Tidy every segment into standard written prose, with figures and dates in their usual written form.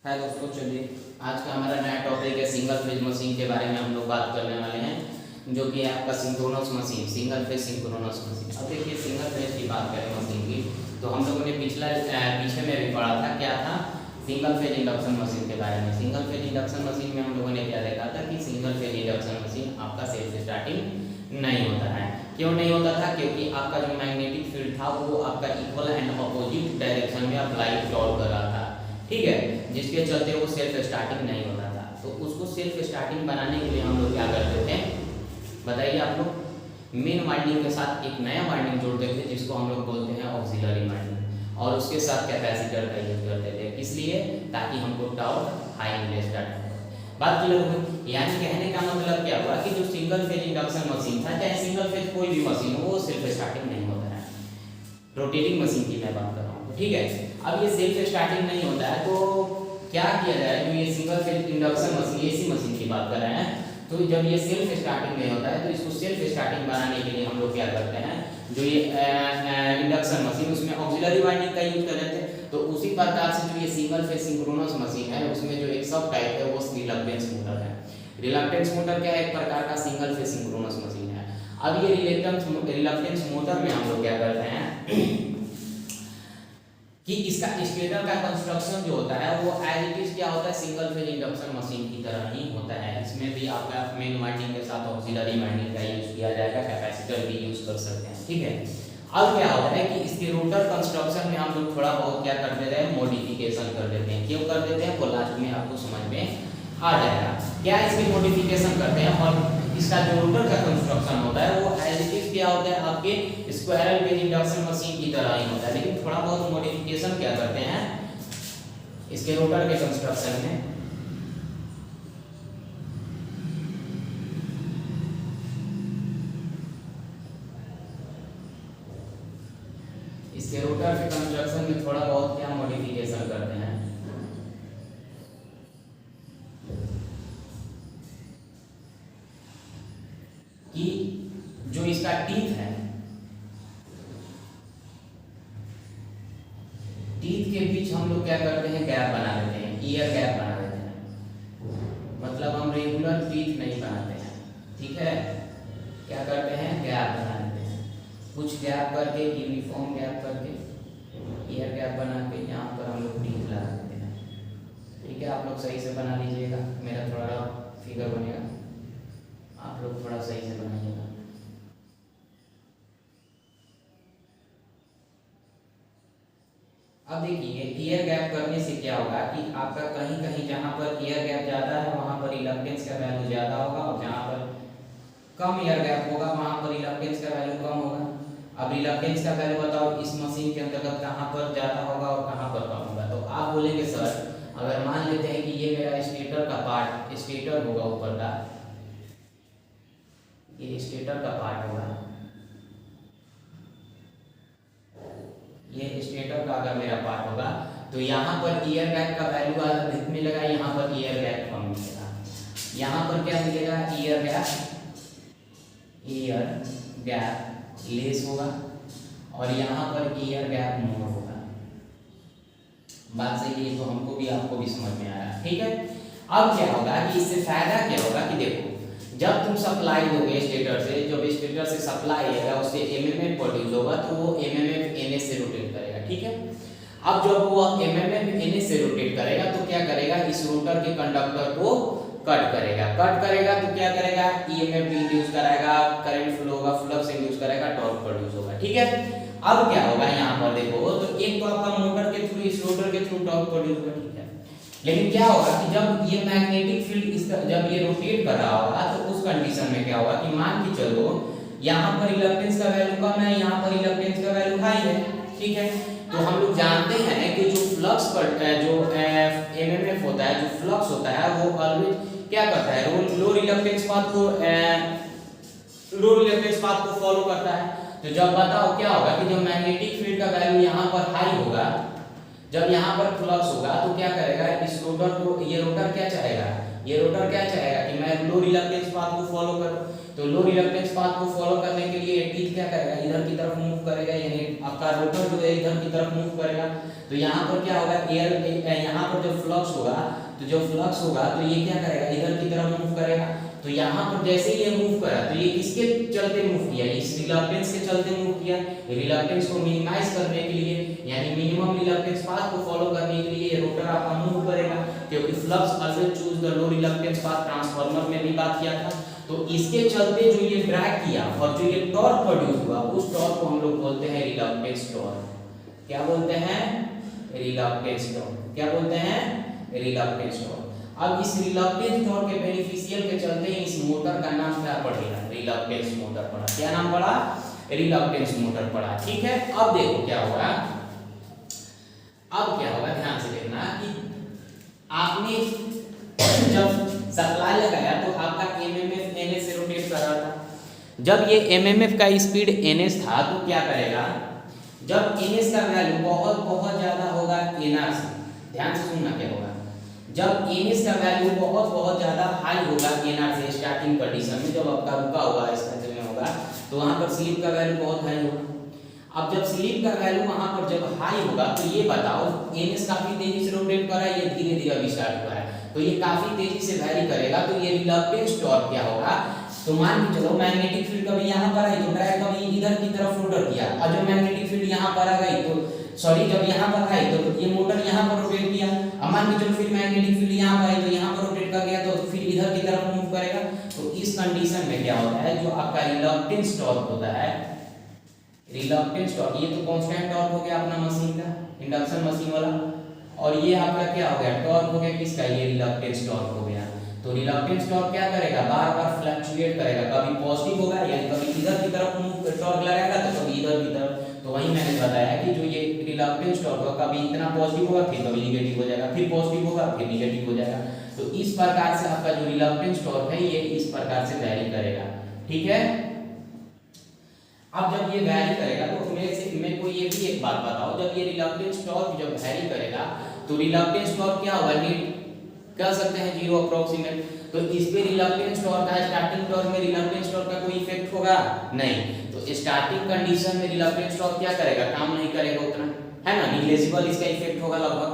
है दोस्तों, चलिए आज का हमारा नया टॉपिक है सिंगल फेज मशीन के बारे में हम लोग बात करने वाले हैं, जो कि है आपका synchronous machine, single phase synchronous machine. अब देखिए सिंगल फेज की बात करें मशीन की, तो हम लोगों ने पीछे में भी पढ़ा था, क्या था, सिंगल फेज इंडक्शन मशीन के बारे में। सिंगल फेज इंडक्शन मशीन में हम लोगों ने क्या देखा था कि सिंगल फेज इंडक्शन मशीन आपका सेल्फ स्टार्टिंग नहीं होता है। क्यों नहीं होता था? क्योंकि आपका जो मैग्नेटिक फील्ड था वो आपका इक्वल एंड अपोजिट डायरेक्शन में अप्लाई कर रहा था, ठीक है, जिसके चलते वो सेल्फ स्टार्टिंग नहीं होता था। तो उसको सेल्फ स्टार्टिंग बनाने के लिए हम लोग क्या करते थे, बताइए आप लोग, मेन वाइंडिंग के साथ एक नया वाइंडिंग जोड़ते थे जिसको हम लोग बोलते हैं ऑक्सिलरी वाइंडिंग, और उसके साथ कैपेसिटर का यूज करते थे। किस लिए? ताकि हमको टॉर्क हाई मिले स्टार्ट। बात क्लियर हो गई? यानी कहने का मतलब क्या हुआ कि जो सिंगल फेज इंडक्शन मशीन था, चाहे सिंगल फेज कोई भी मशीन हो, वो सेल्फ स्टार्टिंग नहीं होता है। रोटेटिंग मशीन की मैं बात कर रहा हूँ, ठीक है। अब ये सेल्फ स्टार्टिंग नहीं होता है तो क्या किया जाए, जो ये single phase induction machine AC machine की बात कर रहे हैं, तो जब ये सेल्फ स्टार्टिंग नहीं होता है तो इसको सेल्फ स्टार्टिंग बनाने के लिए हम लोग क्या करते हैं, जो ये इंडक्शन मशीन उसमें ऑक्सिलरी वाइंडिंग का यूज कर रहे थे। तो उसी प्रकार से जो ये सिंगल फेज सिंक्रोनस मशीन है उसमें जो एक सब टाइप है वो रिलक्टेंस मोटर है। रिलक्टेंस मोटर क्या है? एक प्रकार का सिंगल फेज सिंक्रोनस मशीन है। अब ये रिलक्टेंस मोटर में हम लोग क्या करते हैं कि इसका स्टेटर का कंस्ट्रक्शन जो होता है वो एज इट इज क्या होता है, सिंगल फेज इंडक्शन मशीन की तरह ही होता है। इसमें भी आपका मेन वाइंडिंग के साथ ऑक्सिलरी वाइंडिंग का यूज किया जाएगा, कैपेसिटर भी यूज कर सकते हैं, ठीक है। अब क्या होता है कि इसके रोटर कंस्ट्रक्शन में हम लोग थोड़ा बहुत क्या कर देते हैं, मॉडिफिकेशन कर देते हैं। क्यों कर देते हैं वो लास्ट में आपको समझ में आ जाएगा। क्या इसकी मॉडिफिकेशन करते हैं, और इसका जो रोटर का कंस्ट्रक्शन होता है वो एज इट इज क्या होता है, आपके स्क्वायरल पेज इंडक्शन मशीन की तरह ही होता है, लेकिन थोड़ा बहुत मॉडिफिकेशन क्या करते हैं इसके रोटर के कंस्ट्रक्शन में। इसके रोटर के कंस्ट्रक्शन में थोड़ा बहुत क्या मॉडिफिकेशन करते हैं कि जो इसका टीथ है, टीथ के बीच हम लोग क्या करते हैं, गैप बना देते हैं, ईयर गैप बना देते हैं। मतलब हम रेगुलर टीथ नहीं बनाते हैं, ठीक है, क्या करते हैं, गैप बना देते हैं। कुछ गैप करके, यूनिफॉर्म गैप करके, ईयर गैप बना के यहाँ पर हम लोग टीथ लगा देते हैं, ठीक है। आप लोग सही से बना लीजिएगा, मेरा थोड़ा रफ फिगर बनेगा, आप लोग थोड़ा सही से बनाइएगा। अब देखिए ईयर गैप करने से क्या होगा कि आपका कहीं कहीं जहां पर ईयर गैप ज़्यादा है वहां पर रिलक्टेंस का वैल्यू ज़्यादा होगा, और जहां पर कम ईयर गैप होगा वहां पर रिलक्टेंस का वैल्यू कम होगा। अब रिलक्टेंस का वैल्यू बताओ इस मशीन के अंतर्गत कहां पर ज़्यादा होगा और कहां पर कम होगा। तो आप बोलेंगे सर अगर मान लेते हैं कि ये मेरा स्टेटर का पार्ट, स्टेटर होगा ऊपर का, ये स्टेटर का पार्ट होगा, ये स्टेटर का अगर मेरा पार्ट होगा तो यहाँ पर ईयर गैप का वैल्यू अधिक मिलेगा, यहाँ पर ईयर गैप कम मिलेगा। यहाँ पर क्या मिलेगा, ईयर गैप लेस होगा, और यहाँ पर ईयर गैप मोर होगा। बात सही है, तो हमको भी आपको भी समझ में आ रहा है, ठीक है। अब क्या होगा कि इससे फायदा क्या होगा कि देखो जब तुम सप्लाई दोगे स्टेटर से, जब स्टेटर से सप्लाई आएगा उससे एमएमएफ प्रोड्यूस होगा, तो वो एमएमएफ एनएस से रोटेट करेगा, ठीक है। अब जब वो एमएमएफ एनएस से रोटेट करेगा तो क्या करेगा, इस रोटर के कंडक्टर को कट करेगा तो क्या करेगा, ईएमएफ इंड्यूस कराएगा, करंट फ्लो होगा, फ्लक्स इंड्यूस कराएगा, टॉर्क प्रोड्यूस होगा, ठीक है। अब क्या होगा यहाँ पर देखो, तो एक तो आपका मोटर के थ्रू, इस रोटर के थ्रू टॉर्क प्रोड्यूस होगा, ठीक है। लेकिन क्या होगा कि जब ये मैग्नेटिक फील्ड जब ये रोटेट कर रहा होगा तो उस कंडीशन में क्या होगा कि मान के चलो यहाँ पर रिलक्टेंस का वैल्यू कम है, यहाँ पर रिलक्टेंस का वैल्यू हाई है, ठीक है। तो हम लोग जानते हैं कि जो फ्लक्स जो एमएमएफ होता है, जो फ्लक्स होता है वो ऑलवेज क्या करता है, लो रिलक्टेंस पाथ को फॉलो करता है। तो जब बताओ क्या होगा कि जब मैग्नेटिक फील्ड का वैल्यू यहाँ पर हाई होगा, जब यहाँ पर फ्लक्स होगा तो क्या करेगा, इस रोटर को, ये रोटर क्या चाहेगा, ये रोटर क्या चाहेगा कि मैं लो रिलक्टेंस पाथ को फॉलो करूं, तो लो रिलक्टेंस पाथ को फॉलो करने के लिए टीथ क्या करेगा, इधर की तरफ मूव करेगा, यानी आपका रोटर जो है इधर की तरफ मूव करेगा। तो यहाँ पर क्या होगा, एयर यहाँ पर जो फ्लक्स होगा, तो ये क्या करेगा, इधर की तरफ मूव करेगा। तो यहाँ पर जैसे ही ये मूव करा, तो ये किसके चलते मूव किया, इस रिलक्टेंस के चलते मूव किया। रिलक्टेंस को मिनिमाइज करने के लिए, यानी मिनिमम रिलक्टेंस पाथ को फॉलो करने के लिए ये रोटर आपका मूव करेगा, क्योंकि flux always choose the low reluctance path, transformer में भी बात किया था। तो इसके चलते जो ये ड्रैग किया और जो ये टॉर्क प्रोड्यूस हुआ, उस टॉर्क को हम लोग बोलते हैं रिलक्टेंस टॉर्क। क्या बोलते हैं, रिलक्टेंस टॉर्क। क्या बोलते हैं, रिलक्टेंस टॉर्क। अब इस रिलक्टेंस टॉर्क के बेनिफिशियल के चलते इस मोटर का नाम क्या पड़ेगा, रिलक्टेंस मोटर पड़ा। क्या नाम पड़ा, रिलक्टेंस मोटर पड़ा। ठीक है, अब देखो क्या होगा, अब क्या होगा, ध्यान से देखना कि आपने जब सप्लाई लगाया तो आपका एमएमएफ एनएस से रोटेट कर रहा था। जब ये एमएमएफ का स्पीड एनएस था तो क्या करेगा, जब एनएस का वैल्यू बहुत बहुत ज्यादा होगा एनआर से, ध्यान से सुनना क्या होगा, जब एनएस का वैल्यू बहुत बहुत ज्यादा हाई होगा एनआर से स्टार्टिंग कंडीशन में, जब आपका रुका हुआ इस तरह में होगा, तो वहां पर स्लिप का वैल्यू बहुत हाई होगा। अब जब स्लिप का वैल्यू वहां पर जब हाई होगा, तो ये बताओ एनएस काफी तेजी से रोटेट कर रहा है, ये धीरे धीरे अभी स्टार्ट हुआ है, तो ये काफी तेजी से वैरी करेगा। तो ये रिलक्टेंस टॉर्क क्या होगा, तो मान के चलो मैग्नेटिक फील्ड कभी यहाँ पर आई तो ड्रैग कभी इधर की तरफ रोटेट किया, और जब मैग्नेटिक फील्ड यहाँ पर आ गई तो जब यहाँ पर आई तो ये मोटर यहाँ पर रोटेट किया। अब मान के चलो फिर मैग्नेटिक फील्ड यहाँ पर आई तो यहाँ पर रोटेट कर गया, तो फिर इधर की तरफ मूव करेगा। तो इस कंडीशन में क्या होता है, जो आपका रिलक्टेंस टॉर्क होता है, रिलक्टेंस टॉर्क, ये तो कांस्टेंट टॉर्क हो गया अपना मशीन का, इंडक्शन मशीन वाला, और ये आपका क्या हो गया, टॉर्क हो गया किसका, ये रिलक्टेंस टॉर्क हो गया। तो रिलक्टेंस टॉर्क क्या करेगा, बार बार फ्लक्चुएट करेगा, कभी पॉजिटिव होगा यानी कभी इधर की तरफ मूव टॉर्क लगाएगा तो कभी इधर की तरफ। तो वही मैंने बताया कि जो ये रिलक्टेंस टॉर्क होगा, कभी इतना पॉजिटिव होगा फिर कभी नेगेटिव हो जाएगा, फिर पॉजिटिव होगा फिर नेगेटिव हो जाएगा। तो इस प्रकार से आपका जो रिलक्टेंस टॉर्क है ये इस प्रकार से वैरी करेगा। ठीक है, अब जब ये वैरी करेगा तो मेरे को ये भी एक बात बताओ, जब ये रिलक्टेंस टॉर्क जब वैरी करेगा तो रिलक्टेंस टॉर्क क्या होगा, नीट कह सकते हैं जीरो अप्रोक्सीमेट। तो इस पे रिलक्टेंस टॉर्क का स्टार्टिंग टॉर्क में रिलक्टेंस टॉर्क का कोई इफेक्ट होगा नहीं। तो स्टार्टिंग कंडीशन में रिलक्टेंस टॉर्क क्या करेगा, काम नहीं करेगा उतना, है ना, निग्लेजिबल इसका इफेक्ट होगा लगभग।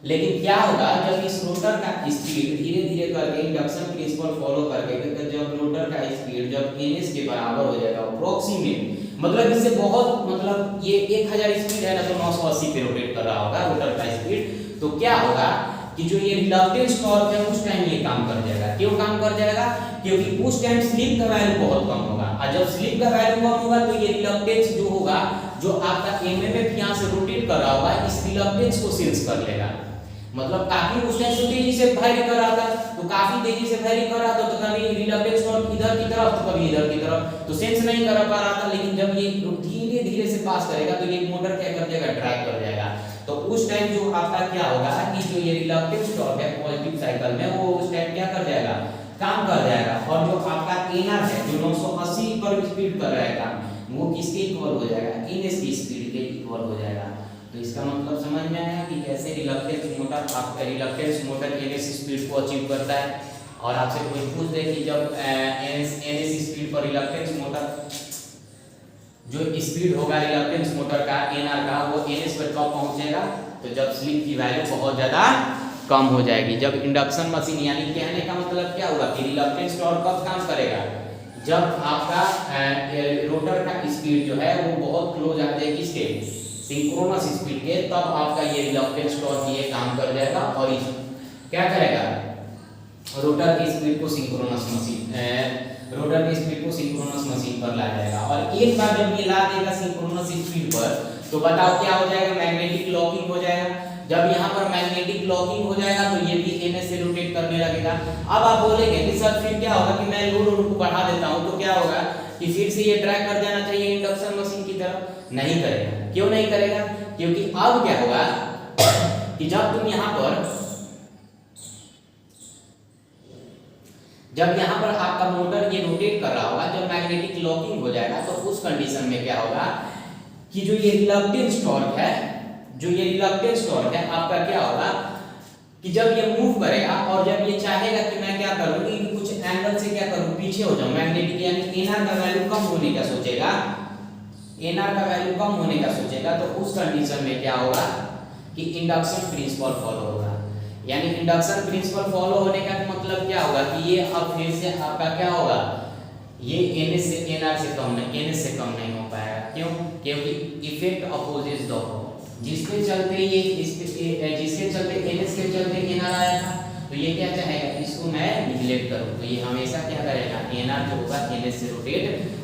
लेकिन क्या होगा, जब इस रोटर का स्पीड धीरे धीरे करके इंडक्शन प्रिंसिपल फॉलो करके जब रोटर का स्पीड जब ns के बराबर हो जाएगा अप्रोक्सीमेट, मतलब इससे बहुत, मतलब ये 1000 स्पीड है ना, तो 980 पे रोटेट कर रहा होगा रोटर का स्पीड। तो क्या होगा कि जो ये रिलक्टेंस टॉर्क है उस टाइम ये काम कर जाएगा। क्यों काम कर जाएगा, क्योंकि उस टाइम स्लिप का वैल्यू बहुत कम होगा, और जब स्लिप का वैल्यू कम होगा तो ये रिलक्टेंस जो होगा, जो आपका एमएमएफ यहां से रोटेट कर रहा होगा, इस रिलक्टेंस को सेंस कर लेगा। मतलब काफी उस टाइम से तेजी से वैरी कर रहा था, तो काफी तेजी से वैरी कर रहा था, तो कभी रिलक्टेंस टॉर्क इधर की तरफ तो कभी इधर की तरफ, तो सेंस नहीं कर पा रहा था। लेकिन जब ये धीरे धीरे से पास करेगा तो ये मोटर क्या कर जाएगा, ड्रैग कर जाएगा। तो उस टाइम जो आपका क्या होगा कि जो ये रिलक्टेंस टॉर्क है पॉजिटिव साइकिल में, वो उस टाइम क्या कर जाएगा, काम कर जाएगा। और जो आपका एनआर है जो 980 पर स्पीड कर रहा है काम, वो किसके इक्वल हो जाएगा, एनएस की स्पीड के इक्वल हो जाएगा। तो इसका मतलब समझ में आया कि कैसे रिलक्टेंस मोटर, आपका रिलक्टेंस मोटर एनएस स्पीड को अचीव करता है। और आपसे कोई पूछ दे कि जब एनएस स्पीड पर रिलक्टेंस मोटर जो स्पीड होगा रिलक्टेंस मोटर का एनआर का, वो एनएस पर कब पहुंचेगा, तो जब स्लिप की वैल्यू बहुत ज्यादा कम हो जाएगी। जब इंडक्शन मशीन, यानी कहने का मतलब क्या होगा कि रिलक्टेंस टॉर्क कब काम करेगा, जब आपका रोटर का स्पीड जो है वो बहुत क्लोज आते हैं किसके, सिंक्रोनस स्पीड के, तब आपका ये रिलक्टेंस टॉर्क ये काम कर जाएगा और क्या करेगा, रोटर की स्पीड को सिंक्रोनस मशीन पर ला जाएगा। और एक बार जब ये ला देगा सिंक्रोनस स्पीड पर, तो बताओ क्या हो जाएगा, मैग्नेटिक लॉकिंग हो जाएगा। जब यहाँ पर मैग्नेटिक लॉकिंग हो जाएगा तो ये भी एनएस से रोटेट करने लगेगा। अब आप बोलेंगे कि सर फिर क्या होगा कि मैं लोड को बढ़ा देता हूँ, तो क्या होगा कि फिर से ये ड्रैग कर जाना चाहिए इंडक्शन मशीन की तरफ, नहीं करेगा। क्यों नहीं करेगा, क्योंकि अब क्या होगा कि जब तुम यहाँ पर आपका मोटर ये रोटेट कर रहा होगा, जब मैग्नेटिक लॉकिंग हो जाएगा तो उस कंडीशन में क्या होगा कि जो ये रिलक्टेंस टॉर्क है आपका क्या होगा, कि जब ये मूव करेगा और जब ये चाहेगा कि मैं क्या करूं कि कुछ एंगल से क्या करूं, पीछे हो जाऊं, मैग्नेटिक यानी एनआर का वैल्यू कम होने का सोचेगा, एनआर का वैल्यू कम होने का सोचेगा, तो उस कंडीशन में क्या होगा कि इंडक्शन प्रिंसिपल फॉलो होगा। यानी इंडक्शन प्रिंसिपल फॉलो होने का मतलब क्या होगा कि ये अब फिर से आपका क्या होगा, ये एन से एनआर से कम नहीं, एन से कम नहीं हो पाएगा। क्यों? क्योंकि इफेक्ट अपोजिट द जिसके चलते ये जिसके चलते एन के चलते एनआर आया था, तो ये क्या चाहेगा, इसको मैं निगलेक्ट करूं, तो ये हमेशा क्या करेगा, एनआर जो होगा एन से रोटेट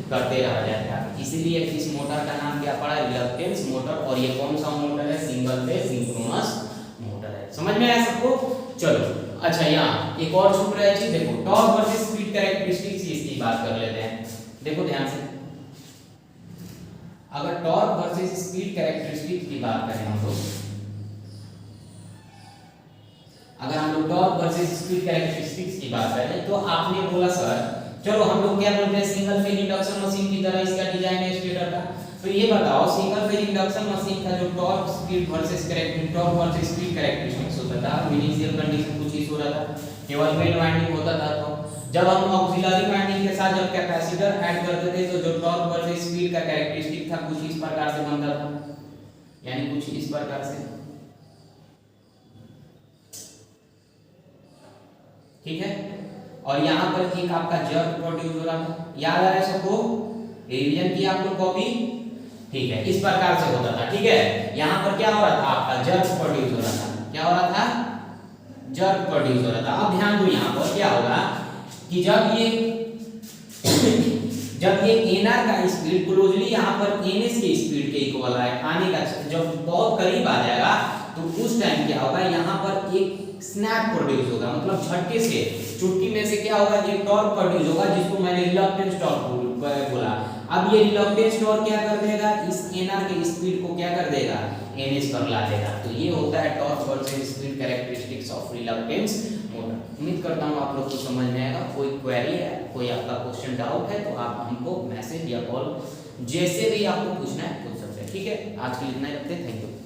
करते रह जाएगा। इसीलिए इस मोटर का नाम क्या पड़ा, रिलक्टेंस मोटर। और ये कौन सा मोटर है, सिंगल फेज सिंक्रोनस मोटर है। समझ में आया सबको? चलो अच्छा, यहाँ एक और छूट रहा है चीज, देखो टॉर्क वर्सेस स्पीड कैरेक्टरिस्टिक्स, इसकी बात कर लेते हैं। देखो ध्यान से, अगर टॉर्क वर्सेस स्पीड कैरेक्टरिस्टिक्स की बात करें हम लोग, अगर हम लोग टॉर्क वर्सेस स्पीड कैरेक्टरिस्टिक्स की बात करें, तो आपने बोला सर चलो हम लोग क्या बोलते हैं, सिंगल फेज इंडक्शन मशीन की तरह इसका डिजाइन है स्टेटर का। तो ये बताओ सिंगल फेज इंडक्शन मशीन का जो torque speed versus speed characteristics होता था, इनिशियल कंडीशन कुछ इस हो रहा था, केवल मेन वाइंडिंग होता था। तो जब हम ऑक्सिलरी वाइंडिंग के साथ जब कैपेसिटर ऐड करते थे, तो जो टॉर्क वर्सेस स्पीड का कैरेक्टरिस्टिक था कुछ इस प्रकार से बनता था, यानी कुछ इस प्रकार से, ठीक है। और यहाँ पर एक आपका जर्क प्रोड्यूस हो रहा था, याद आ रहा है सबको, रिवीजन की आप लोग कॉपी, ठीक है, इस प्रकार से होता था, ठीक है। यहाँ पर क्या हो रहा था, आपका जर्क प्रोड्यूस हो रहा था, क्या हो रहा था, जर्क प्रोड्यूस हो रहा था। अब ध्यान दो, यहाँ पर क्या होगा कि जब ये एनआर का स्पीड क्लोजली यहाँ पर एनएस के स्पीड के इक्वल आने का, जब बहुत करीब आ जाएगा, तो उस टाइम क्या होगा, यहाँ पर एक स्नैप प्रोड्यूस होगा, मतलब झटके से, चुटकी में से क्या होगा, एक टॉर्क प्रोड्यूस होगा, जिसको मैंने रिलक्टेंस टॉर्क बोला। अब ये रिलक्टेंस टॉर्क क्या कर देगा, इस एनआर के स्पीड को क्या कर देगा, एनएस पर ला देगा। तो ये होता है torque versus speed characteristics of reluctance motor. उम्मीद करता हूँ आप लोग को समझ में आएगा। कोई क्वेरी है, कोई आपका क्वेश्चन डाउट है, तो आप हमको मैसेज या कॉल जैसे भी आपको पूछना है पूछ सकते हैं, ठीक है। आज के लिए इतना ही रखते हैं, थैंक यू।